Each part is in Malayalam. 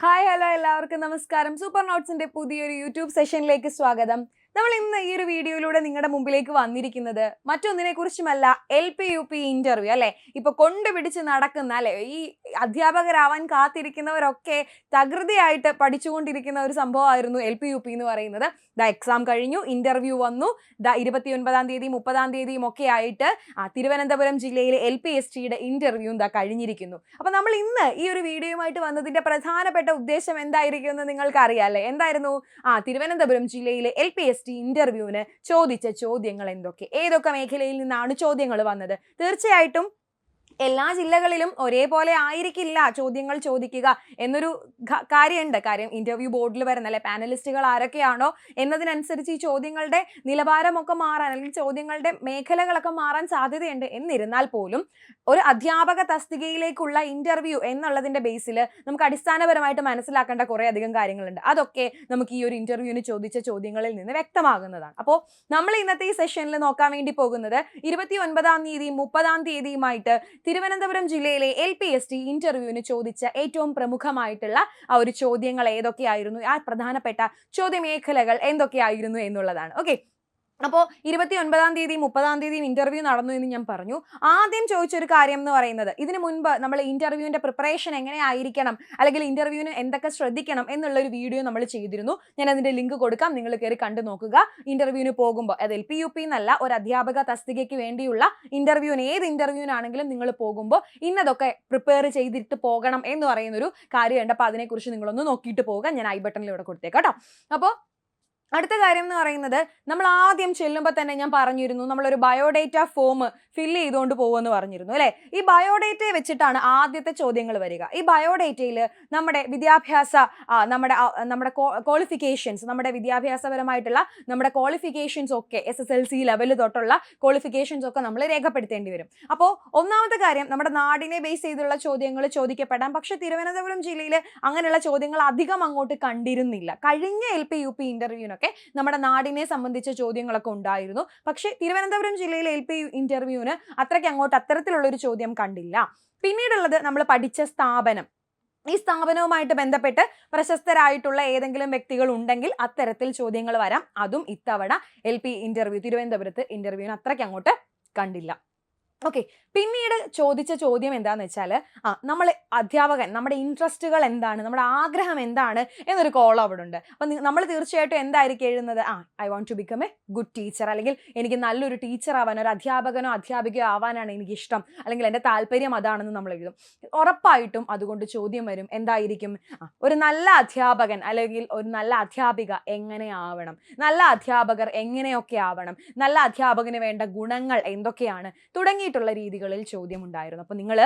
ഹായ് ഹലോ എല്ലാവർക്കും നമസ്കാരം. സൂപ്പർ നോട്ട്സിന്റെ പുതിയൊരു യൂട്യൂബ് സെഷനിലേക്ക് സ്വാഗതം. നമ്മൾ ഇന്ന് ഈ ഒരു വീഡിയോയിലൂടെ നിങ്ങളുടെ മുമ്പിലേക്ക് വന്നിരിക്കുന്നത് മറ്റൊന്നിനെ കുറിച്ചുമല്ല, LP UP ഇന്റർവ്യൂ അല്ലെ. ഇപ്പൊ കൊണ്ടുപിടിച്ച് നടക്കുന്ന അല്ലെ, ഈ അധ്യാപകരാവാൻ കാത്തിരിക്കുന്നവരൊക്കെ തകൃതിയായിട്ട് പഠിച്ചുകൊണ്ടിരിക്കുന്ന ഒരു സംഭവമായിരുന്നു LP UP എന്ന് പറയുന്നത്. എക്സാം കഴിഞ്ഞു, ഇന്റർവ്യൂ വന്നു. 29-ാം തീയതി 30-ാം തീയതിയും ഒക്കെ ആയിട്ട് തിരുവനന്തപുരം ജില്ലയിലെ LPSTയുടെ ഇന്റർവ്യൂ കഴിഞ്ഞിരിക്കുന്നു. അപ്പൊ നമ്മൾ ഇന്ന് ഈ ഒരു വീഡിയോയുമായിട്ട് വന്നതിന്റെ പ്രധാനപ്പെട്ട ഉദ്ദേശം എന്തായിരിക്കും എന്ന് നിങ്ങൾക്ക് അറിയാം അല്ലേ? എന്തായിരുന്നു? തിരുവനന്തപുരം ജില്ലയിലെ LPST ഇന്റർവ്യൂവിന് ചോദിച്ച ചോദ്യങ്ങൾ ഏതൊക്കെ മേഖലയിൽ നിന്നാണ് ചോദ്യങ്ങൾ വന്നത്? തീർച്ചയായിട്ടും എല്ലാ ജില്ലകളിലും ഒരേപോലെ ആയിരിക്കില്ല ചോദ്യങ്ങൾ ചോദിക്കുക എന്നൊരു കാര്യമുണ്ട്. കാര്യം ഇന്റർവ്യൂ ബോർഡിൽ വരുന്ന അല്ലെ പാനലിസ്റ്റുകൾ ആരൊക്കെയാണോ എന്നതിനനുസരിച്ച് ഈ ചോദ്യങ്ങളുടെ നിലവാരമൊക്കെ മാറാൻ അല്ലെങ്കിൽ ചോദ്യങ്ങളുടെ മേഖലകളൊക്കെ മാറാൻ സാധ്യതയുണ്ട്. എന്നിരുന്നാൽ പോലും ഒരു അധ്യാപക തസ്തികയിലേക്കുള്ള ഇന്റർവ്യൂ എന്നുള്ളതിന്റെ ബേസിൽ നമുക്ക് അടിസ്ഥാനപരമായിട്ട് മനസ്സിലാക്കേണ്ട കുറെ അധികം കാര്യങ്ങളുണ്ട്. അതൊക്കെ നമുക്ക് ഈ ഒരു ഇന്റർവ്യൂവിന് ചോദിച്ച ചോദ്യങ്ങളിൽ നിന്ന് വ്യക്തമാകുന്നതാണ്. അപ്പോൾ നമ്മൾ ഇന്നത്തെ ഈ സെഷനിൽ നോക്കാൻ വേണ്ടി പോകുന്നത് 29-ാം തീയതിയും 30-ാം തീയതിയുമായിട്ട് തിരുവനന്തപുരം ജില്ലയിലെ LPST ഇന്റർവ്യൂവിന് ചോദിച്ച ഏറ്റവും പ്രമുഖമായിട്ടുള്ള ഒരു ചോദ്യങ്ങൾ ഏതൊക്കെയായിരുന്നു, ആ പ്രധാനപ്പെട്ട ചോദ്യമേഖലകൾ എന്തൊക്കെയായിരുന്നു എന്നുള്ളതാണ്. ഓക്കെ, അപ്പോൾ 29-ാം തീയതി 30-ാം തീയതിയും ഇന്റർവ്യൂ നടന്നു എന്ന് ഞാൻ പറഞ്ഞു. ആദ്യം ചോദിച്ചൊരു കാര്യം എന്ന് പറയുന്നത്, ഇതിനു മുൻപ് നമ്മൾ ഇന്റർവ്യൂവിന്റെ പ്രിപ്പറേഷൻ എങ്ങനെയായിരിക്കണം അല്ലെങ്കിൽ ഇന്റർവ്യൂവിന് എന്തൊക്കെ ശ്രദ്ധിക്കണം എന്നുള്ള ഒരു വീഡിയോ നമ്മൾ ചെയ്തിരുന്നു. ഞാൻ അതിന്റെ ലിങ്ക് കൊടുക്കാം, നിങ്ങൾ കയറി കണ്ടു നോക്കുക. ഇന്റർവ്യൂവിന് പോകുമ്പോൾ അത് LP-UP എന്നല്ല, ഒരു അധ്യാപക തസ്തികയ്ക്ക് വേണ്ടിയുള്ള ഇന്റർവ്യൂവിന്, ഏത് ഇന്റർവ്യൂവിനാണെങ്കിലും നിങ്ങൾ പോകുമ്പോൾ ഇന്നതൊക്കെ പ്രിപ്പയർ ചെയ്തിട്ട് പോകണം എന്ന് പറയുന്നൊരു കാര്യമുണ്ട്. അപ്പോൾ അതിനെക്കുറിച്ച് നിങ്ങളൊന്ന് നോക്കിയിട്ട് പോകുക. ഞാൻ ഐ ബട്ടണിൽ ഇവിടെ കൊടുത്തേക്കാം കേട്ടോ. അപ്പോൾ അടുത്ത കാര്യം എന്ന് പറയുന്നത്, നമ്മൾ ആദ്യം ചെല്ലുമ്പോൾ തന്നെ ഞാൻ പറഞ്ഞിരുന്നു നമ്മളൊരു ബയോഡേറ്റ ഫോം ഫില്ല് ചെയ്തുകൊണ്ട് പോകുമെന്ന് പറഞ്ഞിരുന്നു അല്ലേ. ഈ ബയോഡേറ്റയെ വെച്ചിട്ടാണ് ആദ്യത്തെ ചോദ്യങ്ങൾ വരിക. ഈ ബയോഡേറ്റയിൽ നമ്മുടെ വിദ്യാഭ്യാസ നമ്മുടെ ക്വാളിഫിക്കേഷൻസ്, നമ്മുടെ വിദ്യാഭ്യാസപരമായിട്ടുള്ള നമ്മുടെ ക്വാളിഫിക്കേഷൻസ് ഒക്കെ SSLC ലെവൽ തൊട്ടുള്ള ക്വാളിഫിക്കേഷൻസ് ഒക്കെ നമ്മൾ രേഖപ്പെടുത്തേണ്ടി വരും. അപ്പോൾ ഒന്നാമത്തെ കാര്യം, നമ്മുടെ നാടിനെ ബേസ് ചെയ്തുള്ള ചോദ്യങ്ങൾ ചോദിക്കപ്പെടാം. പക്ഷെ തിരുവനന്തപുരം ജില്ലയിൽ അങ്ങനെയുള്ള ചോദ്യങ്ങൾ അധികം അങ്ങോട്ട് കണ്ടിരുന്നില്ല. കഴിഞ്ഞ LP-UP ഇന്റർവ്യൂവിനൊക്കെ നമ്മുടെ നാടിനെ സംബന്ധിച്ച ചോദ്യങ്ങളൊക്കെ ഉണ്ടായിരുന്നു. പക്ഷെ തിരുവനന്തപുരം ജില്ലയിലെ LP ഇന്റർവ്യൂവിന് അത്തരത്തിലുള്ള ഒരു ചോദ്യം കണ്ടില്ല. പിന്നീടുള്ളത് നമ്മൾ പഠിച്ച സ്ഥാപനം. ഈ സ്ഥാപനവുമായിട്ട് ബന്ധപ്പെട്ട് പ്രശസ്തരായിട്ടുള്ള ഏതെങ്കിലും വ്യക്തികൾ ഉണ്ടെങ്കിൽ അത്തരത്തിൽ ചോദ്യങ്ങൾ വരാം. അതും ഇത്തവണ LP ഇന്റർവ്യൂ, തിരുവനന്തപുരത്ത് ഇന്റർവ്യൂവിന് അത്രയ്ക്ക് അങ്ങോട്ട് കണ്ടില്ല. ഓക്കെ, പിന്നീട് ചോദിച്ച ചോദ്യം എന്താണെന്ന് വെച്ചാൽ, നമ്മൾ അധ്യാപകൻ, നമ്മുടെ ഇൻട്രസ്റ്റുകൾ എന്താണ്, നമ്മുടെ ആഗ്രഹം എന്താണ് എന്നൊരു കോളം അവിടെ ഉണ്ട്. അപ്പം നമ്മൾ തീർച്ചയായിട്ടും എന്തായിരിക്കും എഴുതുന്നത്? I want to become a good teacher, അല്ലെങ്കിൽ എനിക്ക് നല്ലൊരു ടീച്ചർ ആവാൻ, ഒരു അധ്യാപകനോ അധ്യാപികയോ ആവാനാണ് എനിക്കിഷ്ടം, അല്ലെങ്കിൽ എൻ്റെ താല്പര്യം അതാണെന്ന് നമ്മൾ എഴുതും. ഉറപ്പായിട്ടും അതുകൊണ്ട് ചോദ്യം വരും, എന്തായിരിക്കും? ഒരു നല്ല അധ്യാപകൻ അല്ലെങ്കിൽ ഒരു നല്ല അധ്യാപിക എങ്ങനെ ആവണം, നല്ല അധ്യാപകർ എങ്ങനെയൊക്കെ ആവണം, നല്ല അധ്യാപകന് വേണ്ട ഗുണങ്ങൾ എന്തൊക്കെയാണ് തുടങ്ങിയിട്ടുള്ള രീതികളിൽ ചോദ്യം ഉണ്ടായിരുന്നു. അപ്പോൾ നിങ്ങൾ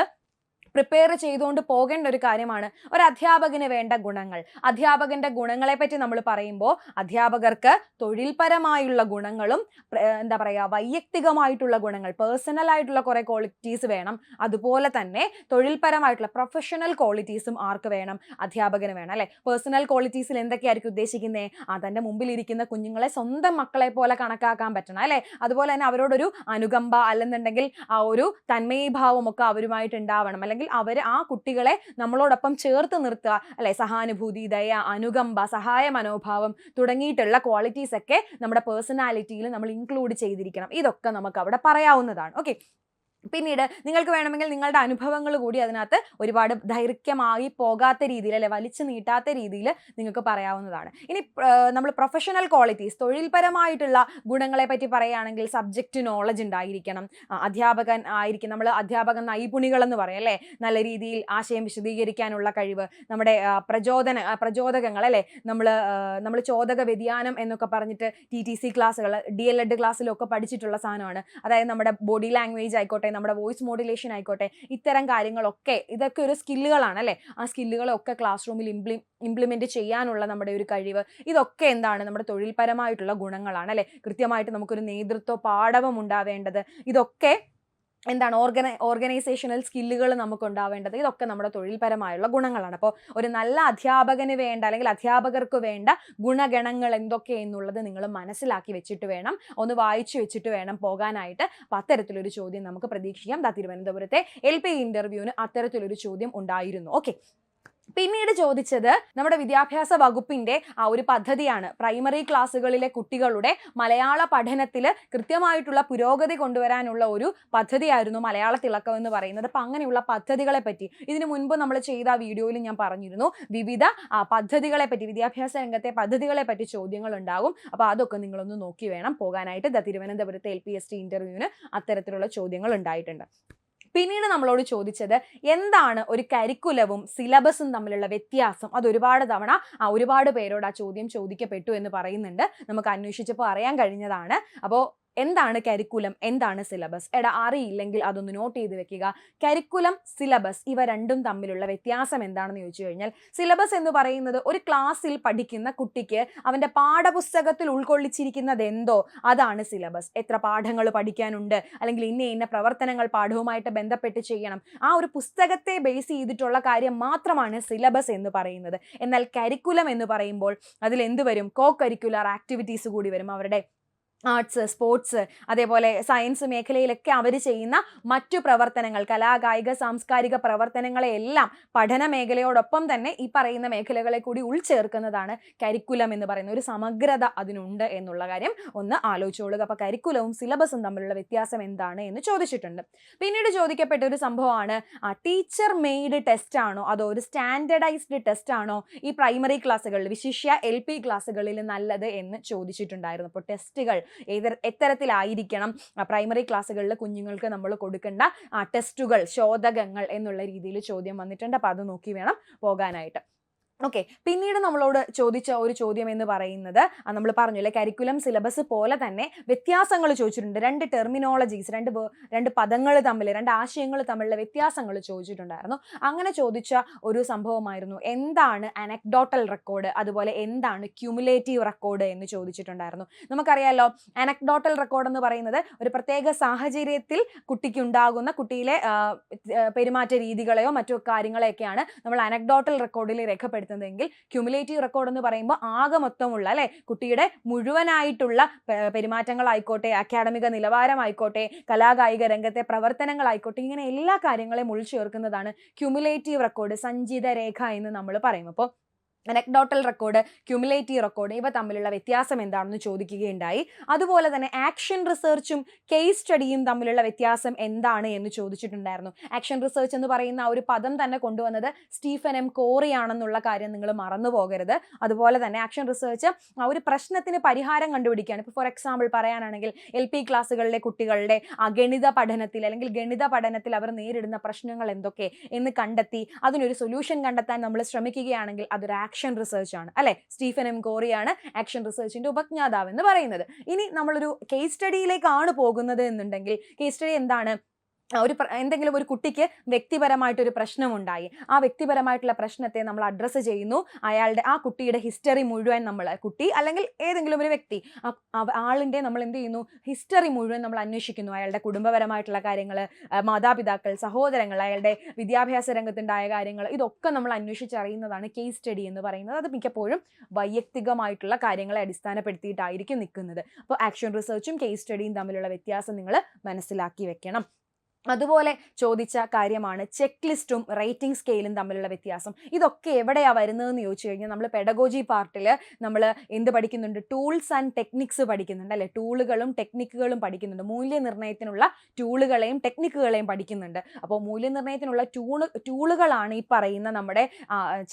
പ്രിപ്പയർ ചെയ്തുകൊണ്ട് പോകേണ്ട ഒരു കാര്യമാണ് ഒരു അധ്യാപകന് വേണ്ട ഗുണങ്ങൾ. അധ്യാപകന്റെ ഗുണങ്ങളെ പറ്റി നമ്മൾ പറയുമ്പോൾ അധ്യാപകർക്ക് തൊഴിൽപരമായുള്ള ഗുണങ്ങളും എന്താ പറയുക, വൈയക്തികമായിട്ടുള്ള ഗുണങ്ങൾ, പേഴ്സണൽ ആയിട്ടുള്ള കുറെ ക്വാളിറ്റീസ് വേണം. അതുപോലെ തന്നെ തൊഴിൽപരമായിട്ടുള്ള പ്രൊഫഷണൽ ക്വാളിറ്റീസും ആർക്ക് വേണം? അധ്യാപകന് വേണം അല്ലെ. പേഴ്സണൽ ക്വാളിറ്റീസിൽ എന്തൊക്കെയായിരിക്കും ഉദ്ദേശിക്കുന്നത്? തൻ്റെ മുമ്പിലിരിക്കുന്ന കുഞ്ഞുങ്ങളെ സ്വന്തം മക്കളെ പോലെ കണക്കാക്കാൻ പറ്റണം അല്ലെ. അതുപോലെ തന്നെ അവരോടൊരു അനുകമ്പ, അല്ലെന്നുണ്ടെങ്കിൽ ആ ഒരു തന്മയീഭാവം ഒക്കെ അവരുമായിട്ട് ഉണ്ടാവണം. അല്ലെങ്കിൽ ആ കുട്ടികളെ നമ്മളോടൊപ്പം ചേർത്ത് നിർത്തുക അല്ലെ. സഹാനുഭൂതി, ദയ, അനുകമ്പ, സഹായ മനോഭാവം തുടങ്ങിയിട്ടുള്ള ക്വാളിറ്റീസ് ഒക്കെ നമ്മുടെ പേഴ്സണാലിറ്റിയിൽ നമ്മൾ ഇൻക്ലൂഡ് ചെയ്തിരിക്കണം. ഇതൊക്കെ നമുക്ക് അവിടെ പറയാവുന്നതാണ്. ഓക്കെ, പിന്നീട് നിങ്ങൾക്ക് വേണമെങ്കിൽ നിങ്ങളുടെ അനുഭവങ്ങൾ കൂടി അതിനകത്ത് ഒരുപാട് ദൈർഘ്യമായി പോകാത്ത രീതിയിൽ അല്ലെ, വലിച്ചു നീട്ടാത്ത രീതിയിൽ നിങ്ങൾക്ക് പറയാവുന്നതാണ്. ഇനി നമ്മൾ പ്രൊഫഷണൽ ക്വാളിറ്റീസ്, തൊഴിൽപരമായിട്ടുള്ള ഗുണങ്ങളെ പറ്റി പറയുകയാണെങ്കിൽ സബ്ജക്റ്റ് നോളജ് ഉണ്ടായിരിക്കണം. അധ്യാപകൻ ആയിരിക്കും, നമ്മൾ അധ്യാപക നൈപുണികൾ എന്ന് പറയും അല്ലേ. നല്ല രീതിയിൽ ആശയം വിശദീകരിക്കാനുള്ള കഴിവ്, നമ്മുടെ പ്രചോദകങ്ങൾ അല്ലേ. നമ്മൾ ചോദക വ്യതിയാനം എന്നൊക്കെ പറഞ്ഞിട്ട് TTC ക്ലാസ്സുകൾ, DLED ക്ലാസ്സിലൊക്കെ പഠിച്ചിട്ടുള്ള സാധനമാണ്. അതായത് നമ്മുടെ ബോഡി ലാംഗ്വേജ് ആയിക്കോട്ടെ, നമ്മുടെ വോയിസ് മോഡുലേഷൻ ആയിക്കോട്ടെ, ഇത്തരം കാര്യങ്ങളൊക്കെ ഇതൊക്കെ ഒരു സ്കില്ലുകളാണ് അല്ലേ. ആ സ്കില്ലുകളൊക്കെ ക്ലാസ് റൂമിൽ ഇംപ്ലിമെന്റ് ചെയ്യാനുള്ള നമ്മുടെ ഒരു കഴിവ്, ഇതൊക്കെ എന്താണ്? നമ്മുടെ തൊഴിൽപരമായിട്ടുള്ള ഗുണങ്ങളാണ് അല്ലെ. കൃത്യമായിട്ട് നമുക്കൊരു നേതൃത്വ പാടവം ഉണ്ടാവേണ്ടത്, ഇതൊക്കെ എന്താണ്? ഓർഗനൈസേഷണൽ സ്കില്ലുകൾ നമുക്ക് ഉണ്ടാവേണ്ടത്, ഇതൊക്കെ നമ്മുടെ തൊഴിൽപരമായുള്ള ഗുണങ്ങളാണ്. അപ്പോൾ ഒരു നല്ല അധ്യാപകന് വേണ്ട അല്ലെങ്കിൽ അധ്യാപകർക്ക് വേണ്ട ഗുണഗണങ്ങൾ എന്തൊക്കെ എന്നുള്ളത് നിങ്ങൾ മനസ്സിലാക്കി വെച്ചിട്ട് വേണം, ഒന്ന് വായിച്ചു വെച്ചിട്ട് വേണം പോകാനായിട്ട്. അപ്പോൾ അത്തരത്തിലൊരു ചോദ്യം നമുക്ക് പ്രതീക്ഷിക്കാം. തിരുവനന്തപുരത്തെ LP ഇന്റർവ്യൂവിന് അത്തരത്തിലൊരു ചോദ്യം ഉണ്ടായിരുന്നു. ഓക്കെ, പിന്നീട് ചോദിച്ചത് നമ്മുടെ വിദ്യാഭ്യാസ വകുപ്പിന്റെ ആ ഒരു പദ്ധതിയാണ്. പ്രൈമറി ക്ലാസ്സുകളിലെ കുട്ടികളുടെ മലയാള പഠനത്തിൽ കൃത്യമായിട്ടുള്ള പുരോഗതി കൊണ്ടുവരാനുള്ള ഒരു പദ്ധതിയായിരുന്നു മലയാള തിളക്കം എന്ന് പറയുന്നത്. അപ്പം അങ്ങനെയുള്ള പദ്ധതികളെ പറ്റി ഇതിനു മുൻപ് നമ്മൾ ചെയ്ത വീഡിയോയിൽ ഞാൻ പറഞ്ഞിരുന്നു. വിവിധ പദ്ധതികളെ പറ്റി, വിദ്യാഭ്യാസ രംഗത്തെ പദ്ധതികളെ പറ്റി ചോദ്യങ്ങൾ ഉണ്ടാകും. അപ്പോൾ അതൊക്കെ നിങ്ങളൊന്ന് നോക്കി വേണം പോകാനായിട്ട്. തിരുവനന്തപുരത്തെ LPST ഇന്റർവ്യൂവിന് അത്തരത്തിലുള്ള ചോദ്യങ്ങൾ ഉണ്ടായിട്ടുണ്ട്. പിന്നീട് നമ്മളോട് ചോദിച്ചത് എന്താണ് ഒരു കരിക്കുലവും സിലബസും തമ്മിലുള്ള വ്യത്യാസം. അത് ഒരുപാട് പേരോട് ആ ചോദ്യം ചോദിക്കപ്പെട്ടു എന്ന് പറയുന്നുണ്ട്. നമുക്ക് അന്വേഷിച്ചപ്പോൾ അറിയാൻ കഴിഞ്ഞതാണ്. അപ്പോൾ എന്താണ് കരിക്കുലം, എന്താണ് സിലബസ്? അറിയില്ലെങ്കിൽ അതൊന്ന് നോട്ട് ചെയ്ത് വെക്കുക. കരിക്കുലം, സിലബസ് ഇവ രണ്ടും തമ്മിലുള്ള വ്യത്യാസം എന്താണെന്ന് ചോദിച്ചു കഴിഞ്ഞാൽ, സിലബസ് എന്ന് പറയുന്നത് ഒരു ക്ലാസ്സിൽ പഠിക്കുന്ന കുട്ടിക്ക് അവൻ്റെ പാഠപുസ്തകത്തിൽ ഉൾക്കൊള്ളിച്ചിരിക്കുന്നത് എന്തോ അതാണ് സിലബസ്. എത്ര പാഠങ്ങൾ പഠിക്കാനുണ്ട്, അല്ലെങ്കിൽ ഇന്ന പ്രവർത്തനങ്ങൾ പാഠവുമായിട്ട് ബന്ധപ്പെട്ട് ചെയ്യണം, ആ ഒരു പുസ്തകത്തെ ബേസ് ചെയ്തിട്ടുള്ള കാര്യം മാത്രമാണ് സിലബസ് എന്ന് പറയുന്നത്. എന്നാൽ കരിക്കുലം എന്ന് പറയുമ്പോൾ അതിൽ എന്ത് വരും? കോ കരിക്കുലർ ആക്ടിവിറ്റീസ് കൂടി വരും. അവരുടെ ആർട്സ്, സ്പോർട്സ്, അതേപോലെ സയൻസ് മേഖലയിലൊക്കെ അവർ ചെയ്യുന്ന മറ്റു പ്രവർത്തനങ്ങൾ, കലാകായിക സാംസ്കാരിക പ്രവർത്തനങ്ങളെയെല്ലാം പഠന മേഖലയോടൊപ്പം തന്നെ ഈ പറയുന്ന മേഖലകളെ കൂടി ഉൾച്ചേർക്കുന്നതാണ് കരിക്കുലം എന്ന് പറയുന്ന ഒരു സമഗ്രത അതിനുണ്ട് എന്നുള്ള കാര്യം ഒന്ന് ആലോചിച്ചോളുക. അപ്പോൾ കരിക്കുലവും സിലബസും തമ്മിലുള്ള വ്യത്യാസം എന്താണ് എന്ന് ചോദിച്ചിട്ടുണ്ട്. പിന്നീട് ചോദിക്കപ്പെട്ട ഒരു സംഭവമാണ് ടീച്ചർ മെയ്ഡ് ടെസ്റ്റ് ആണോ അതോ ഒരു സ്റ്റാൻഡർഡൈസ്ഡ് ടെസ്റ്റ് ആണോ ഈ പ്രൈമറി ക്ലാസ്സുകളിൽ, വിശിഷ്യ LP ക്ലാസ്സുകളിൽ നല്ലത് എന്ന് ചോദിച്ചിട്ടുണ്ടായിരുന്നു. അപ്പോൾ ടെസ്റ്റുകൾ എത്തരത്തിലായിരിക്കണം പ്രൈമറി ക്ലാസ്സുകളിൽ കുഞ്ഞുങ്ങൾക്ക് നമ്മൾ കൊടുക്കേണ്ട ടെസ്റ്റുകൾ, ശോധകങ്ങൾ എന്നുള്ള രീതിയിൽ ചോദ്യം വന്നിട്ടുണ്ട്. അപ്പോൾ അത് നോക്കി വേണം പോകാനായിട്ട്. ഓക്കെ, പിന്നീട് നമ്മളോട് ചോദിച്ച ഒരു ചോദ്യം എന്ന് പറയുന്നത് നമ്മൾ പറഞ്ഞില്ലേ, കരിക്കുലം സിലബസ് പോലെ തന്നെ വ്യത്യാസങ്ങൾ ചോദിച്ചിട്ടുണ്ട്. രണ്ട് ടെർമിനോളജീസ്, രണ്ട് പദങ്ങൾ തമ്മിൽ, രണ്ട് ആശയങ്ങൾ തമ്മിലുള്ള വ്യത്യാസങ്ങൾ ചോദിച്ചിട്ടുണ്ടായിരുന്നു. അങ്ങനെ ചോദിച്ച ഒരു സംഭവമായിരുന്നു എന്താണ് അനക്ഡോട്ടൽ റെക്കോർഡ്, അതുപോലെ എന്താണ് ക്യുമുലേറ്റീവ് റെക്കോർഡ് എന്ന് ചോദിച്ചിട്ടുണ്ടായിരുന്നു. നമുക്കറിയാലോ, അനക്ഡോട്ടൽ റെക്കോർഡ് എന്ന് പറയുന്നത് ഒരു പ്രത്യേക സാഹചര്യത്തിൽ കുട്ടിയിലെ പെരുമാറ്റ രീതികളെയോ മറ്റു കാര്യങ്ങളെയൊക്കെയാണ് നമ്മൾ അനക്ഡോട്ടൽ റെക്കോർഡിൽ രേഖപ്പെടുത്തുന്നത്. ക്യുമുലേറ്റീവ് റെക്കോർഡ് എന്ന് പറയുമ്പോൾ ആകെ മൊത്തമുള്ള കുട്ടിയുടെ മുഴുവനായിട്ടുള്ള പെരുമാറ്റങ്ങളായിക്കോട്ടെ, അക്കാഡമിക നിലവാരമായിക്കോട്ടെ, കലാകായിക രംഗത്തെ പ്രവർത്തനങ്ങളായിക്കോട്ടെ, ഇങ്ങനെ എല്ലാ കാര്യങ്ങളെയും ഉൾച്ചേർക്കുന്നതാണ് ക്യുമുലേറ്റീവ് റെക്കോർഡ്, സഞ്ചിത രേഖ എന്ന് നമ്മൾ പറയും. അപ്പോൾ അനക്ഡോട്ടൽ റെക്കോർഡ്, ക്യുമുലേറ്റീവ് റെക്കോർഡ് ഇവ തമ്മിലുള്ള വ്യത്യാസം എന്താണെന്ന് ചോദിക്കുകയുണ്ടായി. അതുപോലെ തന്നെ ആക്ഷൻ റിസർച്ചും കേസ് സ്റ്റഡിയും തമ്മിലുള്ള വ്യത്യാസം എന്താണ് എന്ന് ചോദിച്ചിട്ടുണ്ടായിരുന്നു. ആക്ഷൻ റിസർച്ച് എന്ന് പറയുന്ന ആ ഒരു പദം തന്നെ കൊണ്ടുവന്നത് സ്റ്റീഫൻ M. കോറി ആണെന്നുള്ള കാര്യം നിങ്ങൾ മറന്നു പോകരുത്. അതുപോലെ തന്നെ ആക്ഷൻ റിസർച്ച് ആ ഒരു പ്രശ്നത്തിന് പരിഹാരം കണ്ടുപിടിക്കുകയാണ്. ഇപ്പോൾ ഫോർ എക്സാമ്പിൾ പറയാനാണെങ്കിൽ LP ക്ലാസ്സുകളിലെ കുട്ടികളുടെ ഗണിത പഠനത്തിൽ അവർ നേരിടുന്ന പ്രശ്നങ്ങൾ എന്തൊക്കെ എന്ന് കണ്ടെത്തി അതിനൊരു സൊല്യൂഷൻ കണ്ടെത്താൻ നമ്മൾ ശ്രമിക്കുകയാണെങ്കിൽ അതൊരു ആക്ഷൻ റിസർച്ച് ആണ്, അല്ലെ? Stephen M. കോറിയാണ് ആക്ഷൻ റിസർച്ചിന്റെ ഉപജ്ഞാതാവ് എന്ന് പറയുന്നത്. ഇനി നമ്മളൊരു കേസ് സ്റ്റഡിയിലേക്കാണ് പോകുന്നത് എന്നുണ്ടെങ്കിൽ, കേസ് സ്റ്റഡി എന്താണ്? എന്തെങ്കിലും ഒരു കുട്ടിക്ക് വ്യക്തിപരമായിട്ടൊരു പ്രശ്നമുണ്ടായി, ആ വ്യക്തിപരമായിട്ടുള്ള പ്രശ്നത്തെ നമ്മൾ അഡ്രസ്സ് ചെയ്യുന്നു. ആ കുട്ടിയുടെ ഹിസ്റ്ററി മുഴുവൻ കുട്ടി അല്ലെങ്കിൽ ഏതെങ്കിലും ഒരു വ്യക്തി, ആളിൻ്റെ നമ്മൾ എന്ത് ചെയ്യുന്നു? ഹിസ്റ്ററി മുഴുവൻ നമ്മൾ അന്വേഷിക്കുന്നു. അയാളുടെ കുടുംബപരമായിട്ടുള്ള കാര്യങ്ങൾ, മാതാപിതാക്കൾ, സഹോദരങ്ങൾ, അയാളുടെ വിദ്യാഭ്യാസ രംഗത്തുണ്ടായ കാര്യങ്ങൾ, ഇതൊക്കെ നമ്മൾ അന്വേഷിച്ചറിയുന്നതാണ് കേസ് സ്റ്റഡി എന്ന് പറയുന്നത്. അത് മിക്കപ്പോഴും വൈയക്തികമായിട്ടുള്ള കാര്യങ്ങളെ അടിസ്ഥാനപ്പെടുത്തിയിട്ടായിരിക്കും നിൽക്കുന്നത്. അപ്പോൾ ആക്ഷൻ റിസർച്ചും കേസ് സ്റ്റഡിയും തമ്മിലുള്ള വ്യത്യാസം നിങ്ങൾ മനസ്സിലാക്കി വെക്കണം. അതുപോലെ ചോദിച്ച കാര്യമാണ് ചെക്ക് ലിസ്റ്റും റേറ്റിംഗ് സ്കെയിലും തമ്മിലുള്ള വ്യത്യാസം. ഇതൊക്കെ എവിടെയാണ് വരുന്നതെന്ന് ചോദിച്ചു കഴിഞ്ഞാൽ, നമ്മൾ പെഡഗോജി പാർട്ടിൽ നമ്മൾ എന്ത് പഠിക്കുന്നുണ്ട്? ടൂൾസ് ആൻഡ് ടെക്നിക്സ് പഠിക്കുന്നുണ്ട്, അല്ലേ? ടൂളുകളും ടെക്നിക്കുകളും പഠിക്കുന്നുണ്ട്. മൂല്യനിർണ്ണയത്തിനുള്ള ടൂളുകളെയും ടെക്നിക്കുകളെയും പഠിക്കുന്നുണ്ട്. അപ്പോൾ മൂല്യനിർണ്ണയത്തിനുള്ള ടൂളുകളാണ് ഈ പറയുന്ന നമ്മുടെ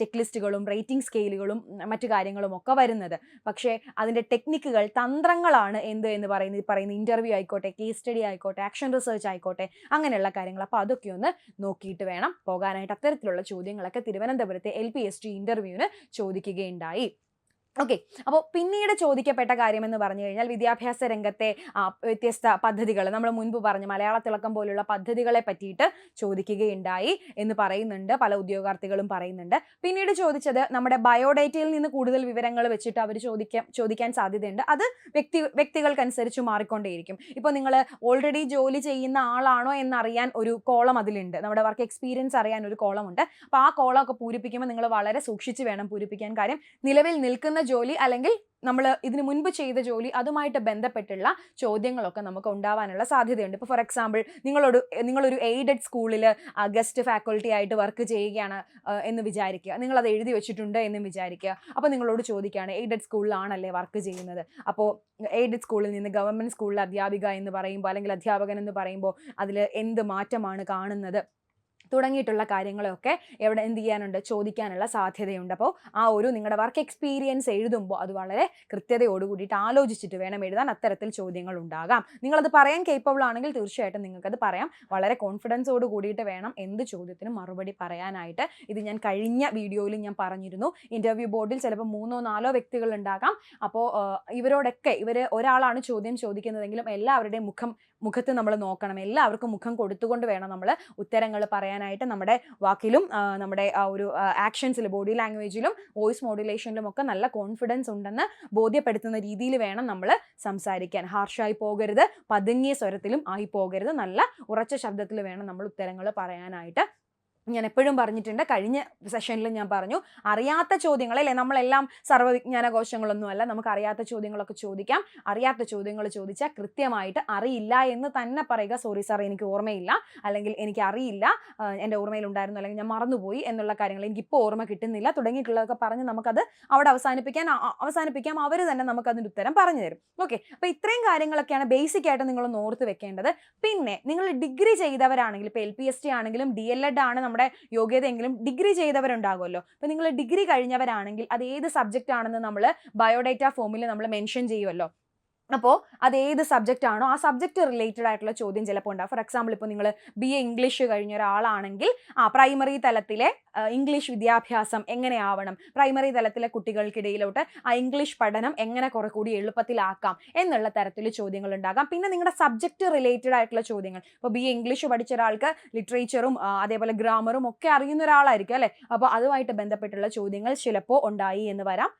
ചെക്ക് ലിസ്റ്റുകളും റേറ്റിംഗ് സ്കെയിലുകളും മറ്റു കാര്യങ്ങളും ഒക്കെ വരുന്നത്. പക്ഷേ അതിൻ്റെ ടെക്നിക്കുകൾ, തന്ത്രങ്ങളാണ് എന്ന് പറയുന്ന ഇൻ്റർവ്യൂ ആയിക്കോട്ടെ, കേസ് സ്റ്റഡി ആയിക്കോട്ടെ, ആക്ഷൻ റിസർച്ച് ആയിക്കോട്ടെ, അങ്ങനെയുള്ള കാര്യങ്ങൾ. അപ്പോൾ അതൊക്കെ ഒന്ന് നോക്കിയിട്ട് വേണം പോകാനായിട്ട്. അത്തരത്തിലുള്ള ചോദ്യങ്ങളൊക്കെ തിരുവനന്തപുരത്തെ LPST ഇന്റർവ്യൂവിന് ചോദിക്കുകയുണ്ടായി. ഓക്കെ, അപ്പോൾ പിന്നീട് ചോദിക്കപ്പെട്ട കാര്യം എന്ന് പറഞ്ഞു കഴിഞ്ഞാൽ വിദ്യാഭ്യാസ രംഗത്തെ വ്യത്യസ്ത പദ്ധതികൾ, നമ്മൾ മുൻപ് പറഞ്ഞു മലയാള തിളക്കം പോലുള്ള പദ്ധതികളെ പറ്റിയിട്ട് ചോദിക്കുകയുണ്ടായി എന്ന് പറയുന്നുണ്ട്, പല ഉദ്യോഗാർത്ഥികളും പറയുന്നുണ്ട്. പിന്നീട് ചോദിച്ചത് നമ്മുടെ ബയോഡേറ്റയിൽ നിന്ന് കൂടുതൽ വിവരങ്ങൾ വെച്ചിട്ട് അവർ ചോദിക്കാൻ സാധ്യതയുണ്ട്. അത് വ്യക്തികൾക്കനുസരിച്ച് മാറിക്കൊണ്ടേയിരിക്കും. ഇപ്പോൾ നിങ്ങൾ ഓൾറെഡി ജോലി ചെയ്യുന്ന ആളാണോ എന്നറിയാൻ ഒരു കോളം അതിലുണ്ട്, നമ്മുടെ വർക്ക് എക്സ്പീരിയൻസ് അറിയാൻ ഒരു കോളമുണ്ട്. അപ്പോൾ ആ കോളമൊക്കെ പൂരിപ്പിക്കുമ്പോൾ നിങ്ങൾ വളരെ സൂക്ഷിച്ച് വേണം പൂരിപ്പിക്കാൻ. കാര്യം നിലവിൽ നിൽക്കുന്ന ജോലി അല്ലെങ്കിൽ നമ്മൾ ഇതിന് മുൻപ് ചെയ്ത ജോലി അതുമായിട്ട് ബന്ധപ്പെട്ടുള്ള ചോദ്യങ്ങളൊക്കെ നമുക്ക് ഉണ്ടാവാനുള്ള സാധ്യതയുണ്ട്. ഇപ്പോൾ ഫോർ എക്സാമ്പിൾ നിങ്ങളൊരു എയ്ഡഡ് സ്കൂളിൽ ഗസ്റ്റ് ഫാക്കൾട്ടി ആയിട്ട് വർക്ക് ചെയ്യുകയാണ് എന്ന് വിചാരിക്കുക. നിങ്ങളത് എഴുതി വെച്ചിട്ടുണ്ട് എന്ന് വിചാരിക്കുക. അപ്പോൾ നിങ്ങളോട് ചോദിക്കുകയാണ്, എയ്ഡഡ് സ്കൂളിലാണല്ലേ വർക്ക് ചെയ്യുന്നത്, അപ്പോൾ എയ്ഡഡ് സ്കൂളിൽ നിന്ന് ഗവൺമെൻറ് സ്കൂളിലെ അധ്യാപിക എന്ന് പറയുമ്പോൾ അല്ലെങ്കിൽ അധ്യാപകൻ എന്ന് പറയുമ്പോൾ അതിൽ എന്ത് മാറ്റമാണ് കാണുന്നത് തുടങ്ങിയിട്ടുള്ള കാര്യങ്ങളൊക്കെ എന്ത് ചെയ്യാനുണ്ട്, ചോദിക്കാനുള്ള സാധ്യതയുണ്ട്. അപ്പോൾ ആ ഒരു നിങ്ങളുടെ വർക്ക് എക്സ്പീരിയൻസ് എഴുതുമ്പോൾ അത് വളരെ കൃത്യതയോട് കൂടിയിട്ട് ആലോചിച്ചിട്ട് വേണം എഴുതാൻ. അത്തരത്തിൽ ചോദ്യങ്ങൾ ഉണ്ടാകാം. നിങ്ങളത് പറയാൻ കേപ്പബിൾ ആണെങ്കിൽ തീർച്ചയായിട്ടും നിങ്ങൾക്കത് പറയാം. വളരെ കോൺഫിഡൻസോട് കൂടിയിട്ട് വേണം എന്ത് ചോദ്യത്തിനും മറുപടി പറയാനായിട്ട്. ഇത് ഞാൻ കഴിഞ്ഞ വീഡിയോയിൽ ഞാൻ പറഞ്ഞിരുന്നു. ഇൻ്റർവ്യൂ ബോർഡിൽ ചിലപ്പോൾ 3-4 വ്യക്തികൾ ഉണ്ടാകാം. അപ്പോൾ ഇവരോടൊക്കെ ഒരാളാണ് ചോദ്യം ചോദിക്കുന്നതെങ്കിലും എല്ലാവരുടെയും മുഖത്ത് നമ്മൾ നോക്കണം. എല്ലാവർക്കും മുഖം കൊടുത്തുകൊണ്ട് വേണം നമ്മൾ ഉത്തരങ്ങൾ പറയാനായിട്ട്. നമ്മുടെ വാക്കിലും നമ്മുടെ ആ ഒരു ആക്ഷൻസിൽ, ബോഡി ലാംഗ്വേജിലും വോയിസ് മോഡുലേഷനിലും ഒക്കെ നല്ല കോൺഫിഡൻസ് ഉണ്ടെന്ന് ബോധ്യപ്പെടുത്തുന്ന രീതിയിൽ വേണം നമ്മൾ സംസാരിക്കാൻ. ഹാർഷായി പോകരുത്, പതുങ്ങിയ സ്വരത്തിലും ആയി പോകരുത്. നല്ല ഉറച്ച ശബ്ദത്തിൽ വേണം നമ്മൾ ഉത്തരങ്ങൾ പറയാനായിട്ട്. ഞാൻ എപ്പോഴും പറഞ്ഞിട്ടുണ്ട്, കഴിഞ്ഞ സെഷനിൽ ഞാൻ പറഞ്ഞു, അറിയാത്ത ചോദ്യങ്ങളല്ലേ, നമ്മളെല്ലാം സർവ്വവിജ്ഞാനകോശങ്ങളൊന്നുമല്ല. നമുക്ക് അറിയാത്ത ചോദ്യങ്ങളൊക്കെ ചോദിക്കാം. അറിയാത്ത ചോദ്യങ്ങൾ ചോദിച്ചാൽ കൃത്യമായിട്ട് അറിയില്ല എന്ന് തന്നെ പറയുക. സോറി സാർ, എനിക്ക് ഓർമ്മയില്ല, അല്ലെങ്കിൽ എനിക്ക് അറിയില്ല, എൻ്റെ ഓർമ്മയിലുണ്ടായിരുന്നു, അല്ലെങ്കിൽ ഞാൻ മറന്നുപോയി എന്നുള്ള കാര്യങ്ങൾ എനിക്കിപ്പോൾ ഓർമ്മ കിട്ടുന്നില്ല തുടങ്ങിയിട്ടുള്ളതൊക്കെ പറഞ്ഞ് നമുക്കത് അവിടെ അവസാനിപ്പിക്കാം. അവർ തന്നെ നമുക്കതിൻ്റെ ഉത്തരം പറഞ്ഞു തരും. ഓക്കെ, അപ്പോൾ ഇത്രയും കാര്യങ്ങളൊക്കെയാണ് ബേസിക് ആയിട്ട് നിങ്ങളൊന്ന് ഓർത്ത് വെക്കേണ്ടത്. പിന്നെ നിങ്ങൾ ഡിഗ്രി ചെയ്തവരാണെങ്കിൽ, ഇപ്പോൾ LPST ആണെങ്കിലും DLED ആണ് നമ്മുടെ യോഗ്യതയെങ്കിലും ഡിഗ്രി ചെയ്തവരുണ്ടാകുമല്ലോ. അപ്പോൾ നിങ്ങൾ ഡിഗ്രി കഴിഞ്ഞവരാണെങ്കിൽ അത് ഏത് സബ്ജക്റ്റ് ആണെന്ന് നമ്മൾ ബയോഡേറ്റ ഫോമിൽ നമ്മൾ മെൻഷൻ ചെയ്യുമല്ലോ. അപ്പോൾ അത് ഏത് സബ്ജക്റ്റ് ആണോ ആ സബ്ജക്റ്റ് റിലേറ്റഡ് ആയിട്ടുള്ള ചോദ്യം ചിലപ്പോൾ ഉണ്ടാകും. ഫോർ എക്സാമ്പിൾ, ഇപ്പോൾ നിങ്ങൾ BA ഇംഗ്ലീഷ് കഴിഞ്ഞ ഒരാളാണെങ്കിൽ പ്രൈമറി തലത്തിലെ ഇംഗ്ലീഷ് വിദ്യാഭ്യാസം എങ്ങനെയാവണം, പ്രൈമറി തലത്തിലെ കുട്ടികൾക്കിടയിലോട്ട് ആ ഇംഗ്ലീഷ് പഠനം എങ്ങനെ കുറെ കൂടി എളുപ്പത്തിലാക്കാം എന്നുള്ള തരത്തിൽ ചോദ്യങ്ങൾ ഉണ്ടാകാം. പിന്നെ നിങ്ങളുടെ സബ്ജക്റ്റ് റിലേറ്റഡ് ആയിട്ടുള്ള ചോദ്യങ്ങൾ, ഇപ്പോൾ BA ഇംഗ്ലീഷ് പഠിച്ച ഒരാൾക്ക് ലിറ്ററേച്ചറും അതേപോലെ ഗ്രാമറും ഒക്കെ അറിയുന്ന ഒരാളായിരിക്കും അല്ലേ. അപ്പോൾ അതുമായിട്ട് ബന്ധപ്പെട്ടുള്ള ചോദ്യങ്ങൾ ചിലപ്പോൾ ഉണ്ടായി എന്ന് വരാം.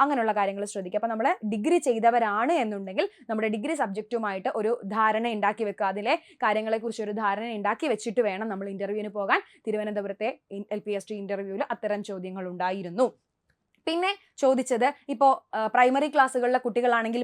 അങ്ങനെയുള്ള കാര്യങ്ങൾ ശ്രദ്ധിക്കുക. അപ്പോൾ നമ്മൾ ഡിഗ്രി ചെയ്തവരാണ് എന്നുണ്ടെങ്കിൽ നമ്മുടെ ഡിഗ്രി സബ്ജക്റ്റുമായിട്ട് ഒരു ധാരണ ഉണ്ടാക്കി വെക്കുക. അതിലെ കാര്യങ്ങളെക്കുറിച്ച് ഒരു ധാരണ ഉണ്ടാക്കി വെച്ചിട്ട് വേണം നമ്മൾ ഇൻ്റർവ്യൂവിന് പോകാൻ. തിരുവനന്തപുരത്തെ LPST ഇൻ്റർവ്യൂവിൽ അത്തരം ചോദ്യങ്ങൾ ഉണ്ടായിരുന്നു. പിന്നെ ചോദിച്ചത്, ഇപ്പോൾ പ്രൈമറി ക്ലാസ്സുകളിലെ കുട്ടികളാണെങ്കിൽ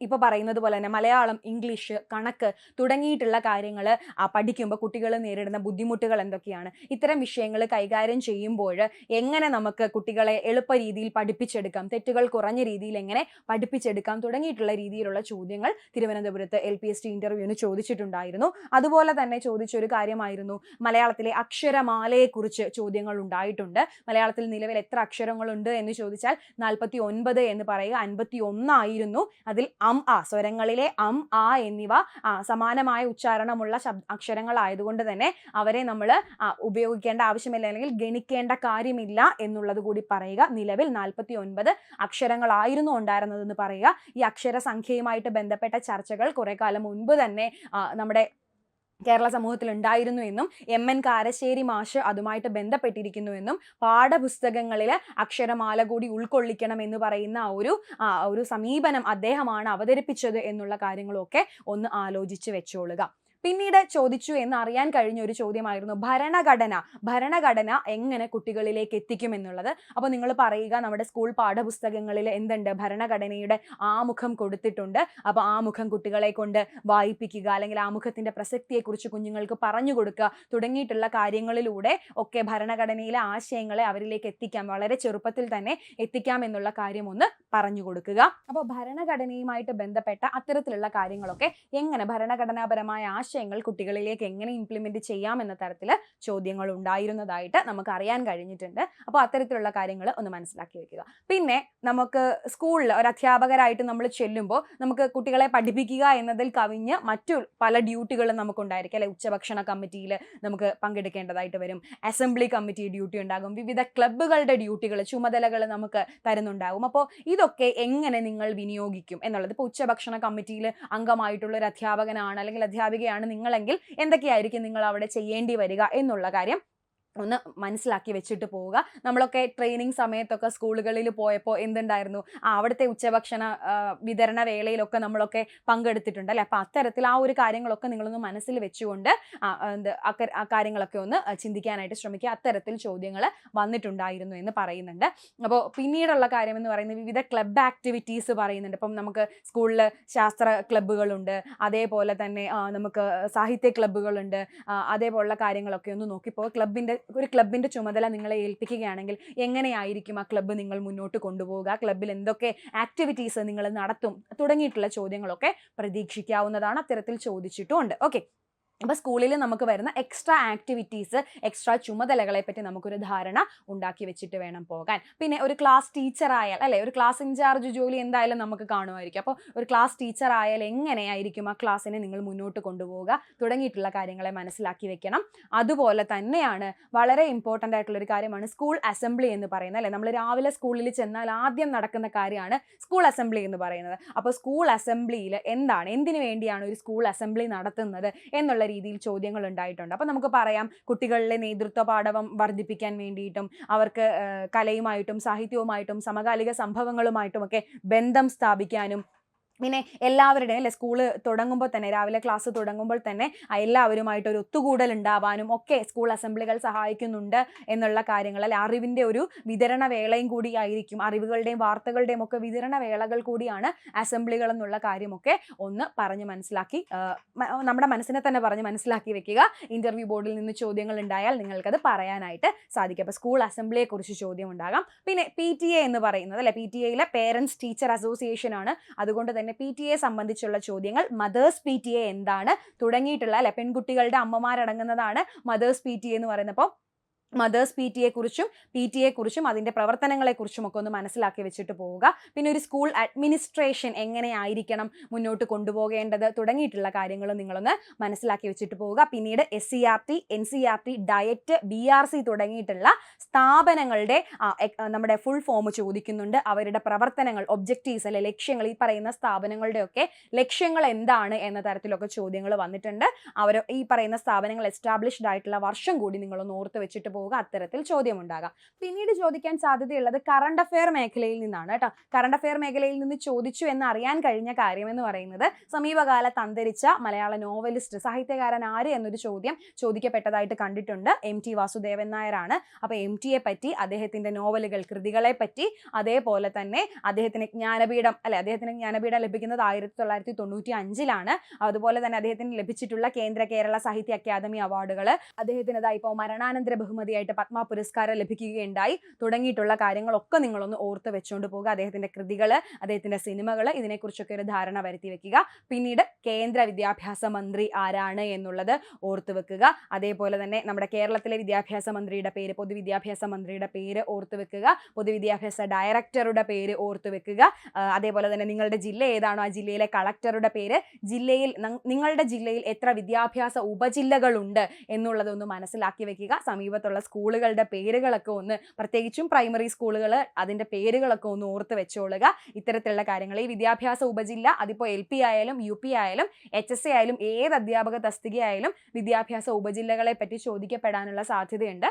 ഇപ്പോൾ പറയുന്നത് പോലെ തന്നെ മലയാളം, ഇംഗ്ലീഷ്, കണക്ക് തുടങ്ങിയിട്ടുള്ള കാര്യങ്ങൾ പഠിക്കുമ്പോൾ കുട്ടികൾ നേരിടുന്ന ബുദ്ധിമുട്ടുകൾ എന്തൊക്കെയാണ്, ഇത്തരം വിഷയങ്ങൾ കൈകാര്യം ചെയ്യുമ്പോൾ എങ്ങനെ നമുക്ക് കുട്ടികളെ എളുപ്പ രീതിയിൽ പഠിപ്പിച്ചെടുക്കാം, തെറ്റുകൾ കുറഞ്ഞ രീതിയിൽ എങ്ങനെ പഠിപ്പിച്ചെടുക്കാം തുടങ്ങിയിട്ടുള്ള രീതിയിലുള്ള ചോദ്യങ്ങൾ തിരുവനന്തപുരത്ത് LPST ഇൻ്റർവ്യൂവിന് ചോദിച്ചിട്ടുണ്ടായിരുന്നു. അതുപോലെ തന്നെ ചോദിച്ചൊരു കാര്യമായിരുന്നു മലയാളത്തിലെ അക്ഷരമാലയെക്കുറിച്ച് ചോദ്യങ്ങൾ ഉണ്ടായിട്ടുണ്ട്. മലയാളത്തിൽ നിലവിൽ എത്ര അക്ഷരങ്ങളുണ്ട് എന്ന് ചോദിച്ചാൽ 49 എന്ന് പറയുക, 51 ആയിരുന്നു. അതിൽ സ്വരങ്ങളിലെ എന്നിവ സമാനമായ ഉച്ചാരണമുള്ള അക്ഷരങ്ങളായതുകൊണ്ട് തന്നെ അവരെ നമ്മൾ ഉപയോഗിക്കേണ്ട ആവശ്യമില്ല, അല്ലെങ്കിൽ ഗണിക്കേണ്ട കാര്യമില്ല എന്നുള്ളത് കൂടി പറയുക. നിലവിൽ 49 അക്ഷരങ്ങളായിരുന്നു ഉണ്ടായിരുന്നതെന്ന് പറയുക. ഈ അക്ഷരസംഖ്യയുമായിട്ട് ബന്ധപ്പെട്ട ചർച്ചകൾ കുറെ കാലം മുൻപ് തന്നെ നമ്മുടെ കേരള സമൂഹത്തിൽ ഉണ്ടായിരുന്നു എന്നും MN കാരശ്ശേരി മാഷ് അതുമായിട്ട് ബന്ധപ്പെട്ടിരിക്കുന്നു എന്നും പാഠപുസ്തകങ്ങളിൽ അക്ഷരമാല കൂടി ഉൾക്കൊള്ളിക്കണം എന്ന് പറയുന്ന ഒരു സമീപനം അദ്ദേഹമാണ് അവതരിപ്പിച്ചത് എന്നുള്ള കാര്യങ്ങളൊക്കെ ഒന്ന് ആലോചിച്ച് വെച്ചോളുക. പിന്നീട് ചോദിച്ചു എന്ന് അറിയാൻ കഴിഞ്ഞ ഒരു ചോദ്യമായിരുന്നു ഭരണഘടന എങ്ങനെ കുട്ടികളിലേക്ക് എത്തിക്കും എന്നുള്ളത്. അപ്പോൾ നിങ്ങൾ പറയുക, നമ്മുടെ സ്കൂൾ പാഠപുസ്തകങ്ങളിൽ എന്തുണ്ട്, ഭരണഘടനയുടെ ആമുഖം കൊടുത്തിട്ടുണ്ട്. അപ്പോൾ ആമുഖം കുട്ടികളെ കൊണ്ട് വായിപ്പിക്കുക, അല്ലെങ്കിൽ ആമുഖത്തിന്റെ പ്രസക്തിയെക്കുറിച്ച് കുഞ്ഞുങ്ങൾക്ക് പറഞ്ഞു കൊടുക്കുക തുടങ്ങിയിട്ടുള്ള കാര്യങ്ങളിലൂടെ ഒക്കെ ഭരണഘടനയിലെ ആശയങ്ങളെ അവരിലേക്ക് എത്തിക്കാം, വളരെ ചെറുപ്പത്തിൽ തന്നെ എത്തിക്കാം എന്നുള്ള കാര്യം ഒന്ന് പറഞ്ഞു കൊടുക്കുക. അപ്പോൾ ഭരണഘടനയുമായിട്ട് ബന്ധപ്പെട്ട അത്തരത്തിലുള്ള കാര്യങ്ങളൊക്കെ എങ്ങനെ, ഭരണഘടനാപരമായ ആശയങ്ങൾ കുട്ടികളിലേക്ക് എങ്ങനെ ഇംപ്ലിമെന്റ് ചെയ്യാം എന്ന തരത്തിൽ ചോദ്യങ്ങൾ ഉണ്ടായിരുന്നതായിട്ട് നമുക്ക് അറിയാൻ കഴിഞ്ഞിട്ടുണ്ട്. അപ്പോൾ അത്തരത്തിലുള്ള കാര്യങ്ങൾ ഒന്ന് മനസ്സിലാക്കി വെക്കുക. പിന്നെ നമുക്ക് സ്കൂളിൽ ഒരു അധ്യാപകരായിട്ട് നമ്മൾ ചെല്ലുമ്പോൾ നമുക്ക് കുട്ടികളെ പഠിപ്പിക്കുക എന്നതിൽ കവിഞ്ഞ് മറ്റു പല ഡ്യൂട്ടികളും നമുക്കുണ്ടായിരിക്കും അല്ലെ. ഉച്ചഭക്ഷണ കമ്മിറ്റിയിൽ നമുക്ക് പങ്കെടുക്കേണ്ടതായിട്ട് വരും, അസംബ്ലി കമ്മിറ്റി ഡ്യൂട്ടി ഉണ്ടാകും, വിവിധ ക്ലബ്ബുകളുടെ ഡ്യൂട്ടികൾ, ചുമതലകൾ നമുക്ക് തരുന്നുണ്ടാകും. അപ്പോൾ ഇതൊക്കെ എങ്ങനെ നിങ്ങൾ വിനിയോഗിക്കും എന്നുള്ളത്, ഇപ്പോൾ ഉച്ചഭക്ഷണ കമ്മിറ്റിയിൽ അംഗമായിട്ടുള്ള ഒരു അധ്യാപകനാണ് അല്ലെങ്കിൽ അധ്യാപികയാണ് നിങ്ങളെങ്കിൽ എന്തൊക്കെയായിരിക്കും നിങ്ങൾ അവിടെ ചെയ്യേണ്ടി വരിക എന്നുള്ള കാര്യം ഒന്ന് മനസ്സിലാക്കി വെച്ചിട്ട് പോവുക. നമ്മളൊക്കെ ട്രെയിനിങ് സമയത്തൊക്കെ സ്കൂളുകളിൽ പോയപ്പോൾ എന്തുണ്ടായിരുന്നു, അവിടുത്തെ ഉച്ചഭക്ഷണ വിതരണ വേളയിലൊക്കെ നമ്മളൊക്കെ പങ്കെടുത്തിട്ടുണ്ട് അല്ലേ. അപ്പം അത്തരത്തിൽ ആ ഒരു കാര്യങ്ങളൊക്കെ നിങ്ങളൊന്ന് മനസ്സിൽ വെച്ചുകൊണ്ട് ആ കാര്യങ്ങളൊക്കെ ഒന്ന് ചിന്തിക്കാനായിട്ട് ശ്രമിക്കുക. അത്തരത്തിൽ ചോദ്യങ്ങൾ വന്നിട്ടുണ്ടായിരുന്നു എന്ന് പറയുന്നുണ്ട്. അപ്പോൾ പിന്നീടുള്ള കാര്യം എന്ന് പറയുന്നത് വിവിധ ക്ലബ് ആക്ടിവിറ്റീസ് പറയുന്നുണ്ട്. ഇപ്പം നമുക്ക് സ്കൂളിൽ ശാസ്ത്ര ക്ലബ്ബുകളുണ്ട്, അതേപോലെ തന്നെ നമുക്ക് സാഹിത്യ ക്ലബ്ബുകളുണ്ട്, അതേപോലുള്ള കാര്യങ്ങളൊക്കെ ഒന്ന് നോക്കിപ്പോൾ ഒരു ക്ലബിൻ്റെ ചുമതല നിങ്ങളെ ഏൽപ്പിക്കുകയാണെങ്കിൽ എങ്ങനെയായിരിക്കും ആ ക്ലബ്ബ് നിങ്ങൾ മുന്നോട്ട് കൊണ്ടുപോവുക, ക്ലബ്ബിൽ എന്തൊക്കെ ആക്ടിവിറ്റീസ് നിങ്ങൾ നടത്തും തുടങ്ങിയിട്ടുള്ള ചോദ്യങ്ങളൊക്കെ പ്രതീക്ഷിക്കാവുന്നതാണ്. അത്തരത്തിൽ ചോദിച്ചിട്ടുമുണ്ട്. ഓക്കെ, അപ്പോൾ സ്കൂളിൽ നമുക്ക് വരുന്ന എക്സ്ട്രാ ആക്ടിവിറ്റീസ്, എക്സ്ട്രാ ചുമതലകളെ പറ്റി നമുക്കൊരു ധാരണ ഉണ്ടാക്കി വെച്ചിട്ട് വേണം പോകാൻ. പിന്നെ ഒരു ക്ലാസ് ടീച്ചർ ആയാൽ അല്ലെ, ഒരു ക്ലാസ് ഇൻചാർജ് ജോലി എന്തായാലും നമുക്ക് കാണുമായിരിക്കും. അപ്പോൾ ഒരു ക്ലാസ് ടീച്ചർ ആയാൽ എങ്ങനെയായിരിക്കും ആ ക്ലാസ്സിനെ നിങ്ങൾ മുന്നോട്ട് കൊണ്ടുപോവുക തുടങ്ങിയിട്ടുള്ള കാര്യങ്ങളെ മനസ്സിലാക്കി വെക്കണം. അതുപോലെ തന്നെയാണ് വളരെ ഇമ്പോർട്ടൻ്റ് ആയിട്ടുള്ളൊരു കാര്യമാണ് സ്കൂൾ അസംബ്ലി എന്ന് പറയുന്നത് അല്ലേ. നമ്മൾ രാവിലെ സ്കൂളിൽ ചെന്നാൽ ആദ്യം നടക്കുന്ന കാര്യമാണ് സ്കൂൾ അസംബ്ലി എന്ന് പറയുന്നത്. അപ്പോൾ സ്കൂൾ അസംബ്ലിയിൽ എന്തിനു വേണ്ടിയാണ് ഒരു സ്കൂൾ അസംബ്ലി നടത്തുന്നത് എന്നുള്ള രീതിയിൽ ചോദ്യങ്ങൾ ഉണ്ടായിട്ടുണ്ട്. അപ്പോൾ നമുക്ക് പറയാം, കുട്ടികളിലെ നേതൃത്വ പാടവം വർദ്ധിപ്പിക്കാൻ വേണ്ടിയിട്ടും അവർക്ക് കലയുമായിട്ടും സാഹിത്യവുമായിട്ടും സമകാലിക സംഭവങ്ങളുമായിട്ടും ഒക്കെ ബന്ധം സ്ഥാപിക്കാനും, പിന്നെ എല്ലാവരുടെയും അല്ലെ സ്കൂള് തുടങ്ങുമ്പോൾ തന്നെ, രാവിലെ ക്ലാസ് തുടങ്ങുമ്പോൾ തന്നെ എല്ലാവരുമായിട്ട് ഒരു ഒത്തുകൂടൽ ഉണ്ടാവാനും ഒക്കെ സ്കൂൾ അസംബ്ലികൾ സഹായിക്കുന്നുണ്ട് എന്നുള്ള കാര്യങ്ങൾ അല്ലെ. അറിവിൻ്റെ ഒരു വിതരണ വേളയും കൂടിയായിരിക്കും, അറിവുകളുടെയും വാർത്തകളുടെയും ഒക്കെ വിതരണ വേളകൾ കൂടിയാണ് അസംബ്ലികൾ എന്നുള്ള കാര്യമൊക്കെ ഒന്ന് പറഞ്ഞ് മനസ്സിലാക്കി, നമ്മുടെ മനസ്സിനെ തന്നെ പറഞ്ഞ് മനസ്സിലാക്കി വെക്കുക. ഇന്റർവ്യൂ ബോർഡിൽ നിന്ന് ചോദ്യങ്ങൾ ഉണ്ടായാൽ നിങ്ങൾക്കത് പറയാനായിട്ട് സാധിക്കും. അപ്പോൾ സ്കൂൾ അസംബ്ലിയെ കുറിച്ച് ചോദ്യം ഉണ്ടാകാം. പിന്നെ PTA എന്ന് പറയുന്നത് അല്ലെ, PTA പേരൻസ് ടീച്ചർ അസോസിയേഷൻ ആണ്. അതുകൊണ്ട് തന്നെ PTA സംബന്ധിച്ചുള്ള ചോദ്യങ്ങൾ, മദേഴ്സ് PTA എന്താണ് തുടങ്ങിയിട്ടുള്ള അല്ലെ, പെൺകുട്ടികളുടെ അമ്മമാരടങ്ങുന്നതാണ് മദേഴ്സ് PTA എന്ന് പറയുന്നത്. അപ്പോൾ മദേഴ്സ് PTA കുറിച്ചും PTA കുറിച്ചും അതിൻ്റെ പ്രവർത്തനങ്ങളെക്കുറിച്ചും ഒക്കെ ഒന്ന് മനസ്സിലാക്കി വെച്ചിട്ട് പോവുക. പിന്നെ ഒരു സ്കൂൾ അഡ്മിനിസ്ട്രേഷൻ എങ്ങനെയായിരിക്കണം മുന്നോട്ട് കൊണ്ടുപോകേണ്ടത് തുടങ്ങിയിട്ടുള്ള കാര്യങ്ങൾ നിങ്ങളൊന്ന് മനസ്സിലാക്കി വെച്ചിട്ട് പോവുക. പിന്നീട് SCERT, NCERT, ഡയറ്റ്, BRC തുടങ്ങിയിട്ടുള്ള സ്ഥാപനങ്ങളുടെ നമ്മുടെ ഫുൾ ഫോം ചോദിക്കുന്നുണ്ട്. അവരുടെ പ്രവർത്തനങ്ങൾ, ഒബ്ജക്റ്റീവ്സ് അല്ലെ, ലക്ഷ്യങ്ങൾ, ഈ പറയുന്ന സ്ഥാപനങ്ങളുടെയൊക്കെ ലക്ഷ്യങ്ങൾ എന്താണ് എന്ന തരത്തിലൊക്കെ ചോദ്യങ്ങൾ വന്നിട്ടുണ്ട്. ഈ പറയുന്ന സ്ഥാപനങ്ങൾ എസ്റ്റാബ്ലിഷ്ഡ് ആയിട്ടുള്ള വർഷം കൂടി നിങ്ങളൊന്ന് ഓർത്ത് വെച്ചിട്ട് പോവുക. അത്തരത്തിൽ ചോദ്യം ഉണ്ടാകാം. പിന്നീട് ചോദിക്കാൻ സാധ്യതയുള്ളത് കറണ്ട് അഫെയർ മേഖലയിൽ നിന്നാണ് കേട്ടോ. കറണ്ട് അഫെയർ മേഖലയിൽ നിന്ന് ചോദിച്ചു എന്ന് അറിയാൻ കഴിഞ്ഞ കാര്യം എന്ന് പറയുന്നത്, സമീപകാലത്ത് അന്തരിച്ച മലയാള നോവലിസ്റ്റ്, സാഹിത്യകാരൻ ആര് എന്നൊരു ചോദ്യം ചോദിക്കപ്പെട്ടതായിട്ട് കണ്ടിട്ടുണ്ട്. MT വാസുദേവൻ നായരാണ്. അപ്പോൾ MTയെ പറ്റി, അദ്ദേഹത്തിന്റെ നോവലുകൾ, കൃതികളെ പറ്റി, അതേപോലെ തന്നെ അദ്ദേഹത്തിന് ജ്ഞാനപീഠം ലഭിക്കുന്നത് 1995 അതുപോലെ തന്നെ അദ്ദേഹത്തിന് ലഭിച്ചിട്ടുള്ള കേന്ദ്ര കേരള സാഹിത്യ അക്കാദമി അവാർഡുകൾ, അദ്ദേഹത്തിന് ഇപ്പോൾ മരണാനന്തര ബഹുമതിയായിട്ട് പത്മ പുരസ്കാരം ലഭിക്കുകയുണ്ടായി തുടങ്ങിയിട്ടുള്ള കാര്യങ്ങളൊക്കെ നിങ്ങളൊന്ന് ഓർത്ത് വെച്ചുകൊണ്ട് പോകുക. അദ്ദേഹത്തിന്റെ കൃതികൾ, അദ്ദേഹത്തിന്റെ സിനിമകൾ, ഇതിനെക്കുറിച്ചൊക്കെ ഒരു ധാരണ വരുത്തി വെക്കുക. പിന്നീട് കേന്ദ്ര വിദ്യാഭ്യാസ മന്ത്രി ആരാണ് എന്നുള്ളത് ഓർത്ത് വെക്കുക. അതേപോലെ തന്നെ നമ്മുടെ കേരളത്തിലെ വിദ്യാഭ്യാസ മന്ത്രിയുടെ പേര്, പൊതുവിദ്യാഭ്യാസ മന്ത്രിയുടെ പേര് ഓർത്ത് വെക്കുക. പൊതുവിദ്യാഭ്യാസ ഡയറക്ടറുടെ പേര് ഓർത്ത് വെക്കുക. അതേപോലെ തന്നെ നിങ്ങളുടെ ജില്ല ഏതാണോ ആ ജില്ലയിലെ കളക്ടറുടെ പേര്, നിങ്ങളുടെ ജില്ലയിൽ എത്ര വിദ്യാഭ്യാസ ഉപജില്ലകളുണ്ട് എന്നുള്ളതൊന്ന് മനസ്സിലാക്കി വെക്കുക. സമീപത്തുള്ള സ്കൂളുകളുടെ പേരുകളൊക്കെ ഒന്ന്, പ്രത്യേകിച്ചും പ്രൈമറി സ്കൂളുകൾ, അതിൻ്റെ പേരുകളൊക്കെ ഒന്ന് ഓർത്ത് വെച്ചോളുക. ഇത്തരത്തിലുള്ള കാര്യങ്ങൾ, ഈ വിദ്യാഭ്യാസ ഉപജില്ല അതിപ്പോൾ LP ആയാലും UP ആയാലും HSA ആയാലും ഏത് അധ്യാപക തസ്തികയായാലും വിദ്യാഭ്യാസ ഉപജില്ലകളെ പറ്റി ചോദിക്കപ്പെടാനുള്ള സാധ്യതയുണ്ട്.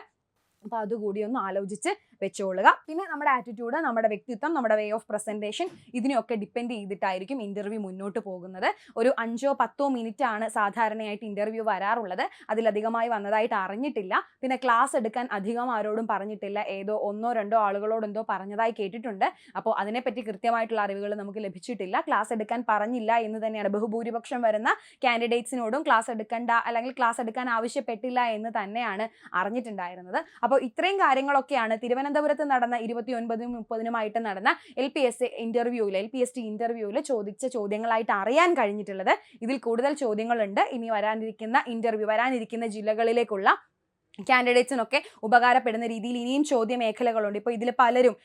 അപ്പോൾ അതുകൂടി ഒന്ന് ആലോചിച്ച് വെച്ചോളുക. പിന്നെ നമ്മുടെ ആറ്റിറ്റ്യൂഡ്, നമ്മുടെ വ്യക്തിത്വം, നമ്മുടെ വേ ഓഫ് പ്രസൻറ്റേഷൻ, ഇതിനെയൊക്കെ ഡിപ്പെൻഡ് ചെയ്തിട്ടായിരിക്കും ഇൻ്റർവ്യൂ മുന്നോട്ട് പോകുന്നത്. ഒരു 5-10 മിനിറ്റ് ആണ് സാധാരണയായിട്ട് ഇൻ്റർവ്യൂ വരാറുള്ളത്. അതിലധികമായി വന്നതായിട്ട് അറിഞ്ഞിട്ടില്ല. പിന്നെ ക്ലാസ് എടുക്കാൻ അധികം ആരോടും പറഞ്ഞിട്ടില്ല. ഏതോ 1-2 ആളുകളോടെന്തോ പറഞ്ഞതായി കേട്ടിട്ടുണ്ട്. അപ്പോൾ അതിനെപ്പറ്റി കൃത്യമായിട്ടുള്ള അറിവുകൾ നമുക്ക് ലഭിച്ചിട്ടില്ല. ക്ലാസ് എടുക്കാൻ പറഞ്ഞില്ല എന്ന് തന്നെയാണ് ബഹുഭൂരിപക്ഷം വരുന്ന കാൻഡിഡേറ്റ്സിനോടും ക്ലാസ് എടുക്കണ്ട അല്ലെങ്കിൽ ക്ലാസ് എടുക്കാൻ ആവശ്യപ്പെട്ടില്ല എന്ന് തന്നെയാണ് അറിഞ്ഞിട്ടുണ്ടായിരുന്നത്. അപ്പോൾ ഇത്രയും കാര്യങ്ങളൊക്കെയാണ് തിരുവനന്തപുരത്ത് നടന്ന 29-30 നടന്ന LPST ഇന്റർവ്യൂവിൽ ചോദിച്ച ചോദ്യങ്ങളായിട്ട് അറിയാൻ കഴിഞ്ഞിട്ടുള്ളത്. ഇതിൽ കൂടുതൽ ചോദ്യങ്ങളുണ്ട്. ഇനി വരാനിരിക്കുന്ന ജില്ലകളിലേക്കുള്ള കാൻഡിഡേറ്റ്സിനൊക്കെ ഉപകാരപ്പെടുന്ന രീതിയിൽ ഇനിയും ചോദ്യ മേഖലകളുണ്ട്. ഇപ്പോൾ ഇതിൽ പലരും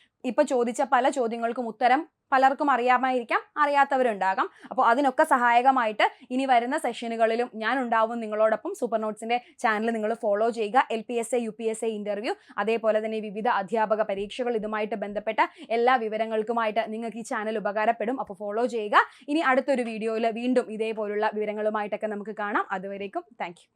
ചോദിച്ച പല ചോദ്യങ്ങൾക്കും ഉത്തരം പലർക്കും അറിയാമായിരിക്കാം, അറിയാത്തവരുണ്ടാകാം. അപ്പോൾ അതിനൊക്കെ സഹായകമായിട്ട് ഇനി വരുന്ന സെഷനുകളിലും ഞാൻ ഉണ്ടാവും നിങ്ങളോടൊപ്പം. സൂപ്പർ നോട്ട്സിൻ്റെ ചാനൽ നിങ്ങൾ ഫോളോ ചെയ്യുക. LPSA UPSA ഇൻ്റർവ്യൂ, അതേപോലെ തന്നെ വിവിധ അധ്യാപക പരീക്ഷകൾ, ഇതുമായിട്ട് ബന്ധപ്പെട്ട എല്ലാ വിവരങ്ങൾക്കുമായിട്ട് നിങ്ങൾക്ക് ഈ ചാനൽ ഉപകാരപ്പെടും. അപ്പോൾ ഫോളോ ചെയ്യുക. ഇനി അടുത്തൊരു വീഡിയോയിൽ വീണ്ടും ഇതേപോലുള്ള വിവരങ്ങളുമായിട്ടൊക്കെ നമുക്ക് കാണാം. അതുവരേക്കും താങ്ക് യു.